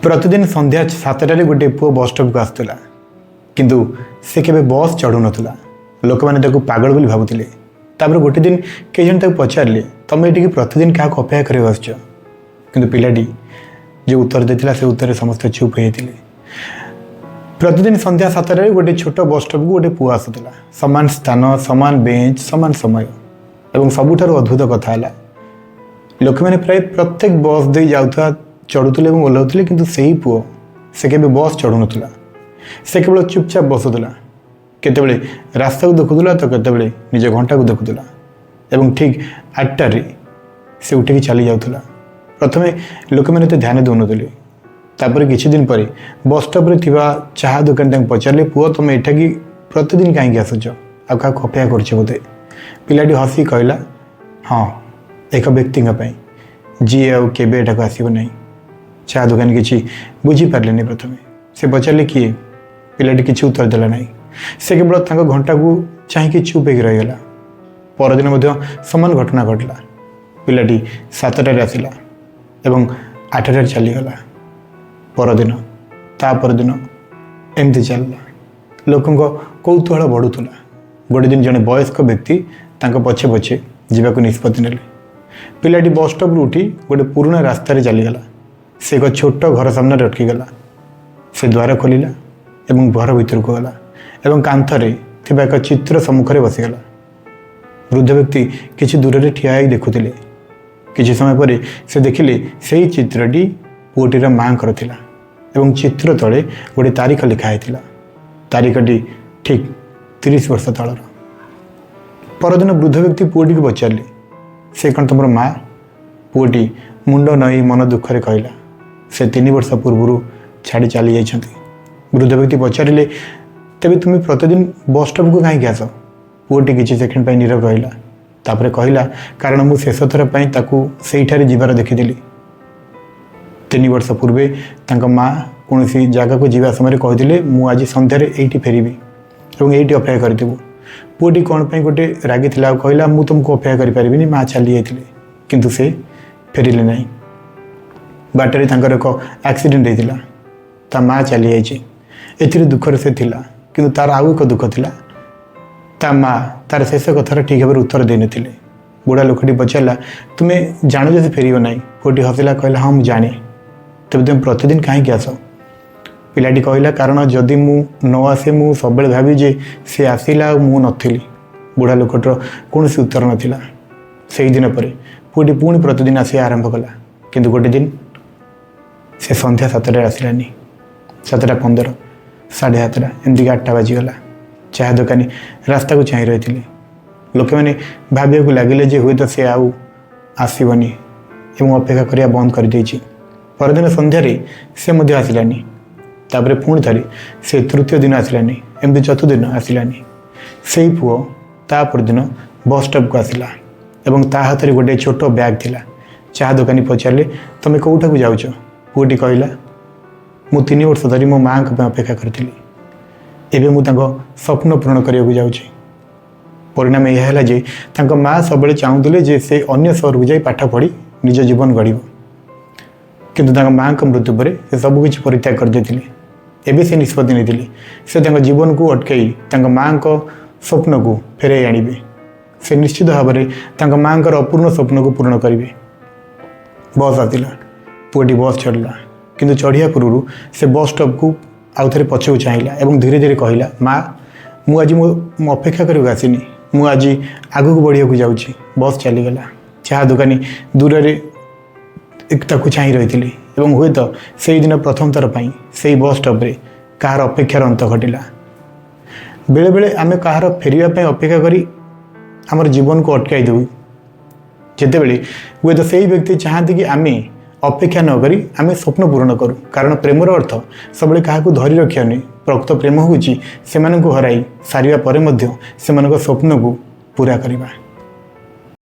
प्रतिदिन संध्या 7टारे गोटे पुओ बस स्टॉप को आसुला किंतु से केबे बस चढ़ू नथुला। लोक मैंने ताको पागल बोली भाबुतिले। तापर गोटे दिन कई जन ताको पचारले तमे एटिकी प्रतिदिन क्या अपेक्षा करे आसछ, किंतु पिलाटी जो उत्तर देथिला से उत्तर समस्त चुप हो जाते। प्रतिदिन संध्या 7टारे गोटे छोट बस स्टॉप को गोटे पुओ आसुला, समान स्थान समान बेंच समान समय एवं सबुठारु अद्भुत कथा है लोक मैंने प्राय प्रत्येक बस दे जाउथवा चढ़ुले और ओह्लाउले किंतु सही पुओ से केबे बस चढ़ू नथुला। से केवल चुपचाप बसुला, केतेबेले रास्ता को देखुला तो केतेबेले निज घंटा को देखुला एवं ठीक 8टारे से उठिकी चली जाउथुला। प्रथमे लोक मैंने तो ध्यान दौनते, तापर किछि दिन पर बस स्टॉप रे थिबा चाहा दुकान पचारे पुओ तुम एठाकी प्रतिदिन कहीं आसुच आ क्या अपेक्षा करछ बोधे। पिलाटी हसी कहला हाँ एक व्यक्ति जी आउ केबे एठाक आसीबो नहीं। चाह दुकान किसी बुझीपारे प्रथमे से पचारे किए, पिलाटी किसी उत्तर देला नहीं। से केवल घंटा को चाहिए चुप हो रहीगला। परदिन समान घटना घटला। पिलाटी 7टारे आसला एवं 8टारे चलीगला। परदिन ता परदिन एमती चलला। लोकों कौतूहल बढ़ुला। गोटे दिन जड़े वयस्क व्यक्ति पछे पछे जावाक निष्पत्ति नेले। पिलाटी बस स्टॉप रू उठी गोटे पुराना रास्तार चलीगला। से एक छोट घर सामने अटकीगला। से द्वार खोलिला एवं घर भीतर को गला एवं कांथरे थिबा एक चित्र सम्मुखरे बसीगला। वृद्ध व्यक्ति किछि दूर रे ठिया होई देखुथिले। किछि समय पर से देखिले सेही चित्रटी पुओटीर मांकर थिला एवं चित्र तले गोटे तारीख लिखा होइथिला। तारीखटी ठीक 30 वर्ष तलर। परदिन वृद्ध व्यक्ति पुओटी को पचारे से कौन तुम माँ? पुओटी मुंड नई मन दुखरे कहला से 3 वर्ष पूर्व छाड़ी चली जाइछंती। वृद्ध व्यक्ति पचारे तेबे तुम प्रतिदिन बस स्टॉप को कहीं आस? पुओटी किसी सेकेंड नीरव रहा। तापर कहला कारण मु शेष थर सेठारे जीवार देखीली। 3 वर्ष पूर्वे माँ कौन जगह को जीवा समय कहते मु आज संध्यार ये फेरबी और ये अपेक्षा करूँ। पुओटी कौन पर गोटे रागी था कहला मु तुमको अपेक्षा करें माँ चली जाते किंतु से फेरिले नहीं। बाटर एक एक्सीडेंट होता ता माँ चली जाइए। एथिरे दुखर से थिला किंतु तार आउ एक दुख थिला। ता माँ तार शेष कथार ठीक भाव उत्तर दे नथिले। बुढ़ा लोकटी पचारा तुम्हें जान जो से फेर ना? पुओटी हसिला कहला हाँ मुझे जाने। तेज तुम प्रतिदिन कहीं आस? पिलाटी कहला कारण जदि मु न आसे मु सब भावी जे से आसला मु नथिली। बुढ़ा लोकटर कौन उत्तर नाला। से दिन पर पुओटी पुणी प्रतिदिन आसिया आरंभ कला किंतु गोटे दिन से संध्या 7टारे आसलानी। 7:15 7:30 एमती 8टा बाजिगला। चाह दुकानी रास्ता को चाह रही थी। लोक मैंने भाविया लगिले जे हुए तो सी आउ आसबनी एवं अपेक्षा करिया बंद कर देछि। परदिन संध्यारे से मध्य आसलानी। तापर पुणी थे से तृतीय दिन आसलानी। एमती चतुर्थ दिन आसलानी। से पुओ ता परदिन बस स्टॉप को आसला एवं ता हाथ में गोटे छोट बैग थिला। चाह दुकानी पचारे तुम कौटा को जाऊच? पुओटी कहला मु 3 वर्ष धरी मो माँ अपेक्षा करी। एवं मुझे स्वप्न पूरण करने जाऊँगी। परिणाम यह है जे माँ सब चाहूले जे से अन्य सहर को जाई पाठ पढ़ी निज जीवन गढ़ किंतु माँ मृत्यु पर से सबकि परित्याग कर देते। एवं से निष्पत्ति नहीं से जीवन को अटकई माँ स्वप्न को फेरई आणवे। से निश्चित भाव में माँ अपूर्ण स्वप्न को पूर्ण करेंगे। बस आसला। पुओटी बस चढ़ला किंतु चढ़िया पूर्व से बस स्टॉप को आउ थे पछक चाहिला और धीरे धीरे कहला माँ मु आज मो अपेक्षा करके आसनी मु आज आग को बढ़िया को जाऊँगी। बस चलीगला। चाह दुकानी दूर से चाह रही हुए तो से दिन प्रथम थर पर से बस स्टॉप रे कहार अपेक्षार अंत घटिला। बेले बेले आम कहार फेरवाई अपेक्षा करी आमर जीवन को अटकाई देऊ। जिते बड़े हुए तो से व्यक्ति चाहती कि आम अपेक्षा न करी आम स्वप्न पूरण करूँ। कारण प्रेमर अर्थ सब क्या धरी रखा नहीं। प्रकृत प्रेम हूँ से हराई सारा पर स्वप्न को पूरा करवा।